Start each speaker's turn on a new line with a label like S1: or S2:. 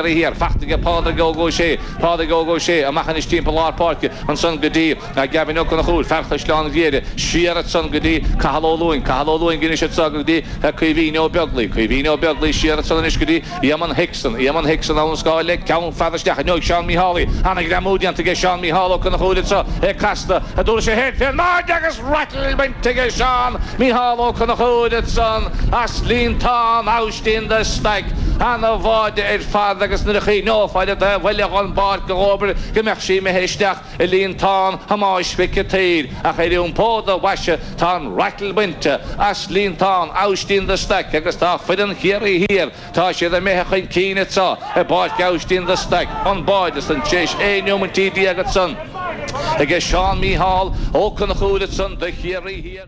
S1: here, Fachtige Pádraig go sé, a machchan is timp Lár Parke, an son godí, a Gavin Conchúir, ferchas lán viere, Shearat son godí, Cahalóin ginish at Sagodi, a Cuivino Begley, Shearat son is godí, Yaman Hickson on Scarlet, Count Fatherstach, no Seán Mihaly, Anna Gramudian to get Seán Mihaly Conchúir, so a Casta, a Dulce Headfield, Marjagas Rattlement to get Seán Mihaly Conchúir, son, Aslin Tom, oust in the stack, and the Báide father agus na chi no fáide da bhile an bar go ober gemach sí me heisteach Líon Tom hamáis ficatír a chéidirún póda waise tá rattlebinte as Líon Tom austin the stack agus tá fidan Kerry here tá sé a mecha chuin cíine tá a Báide austin the stack an Báide san téis énium an TD agus son agus Seán Mihaly ó Conchúir son de Kerry here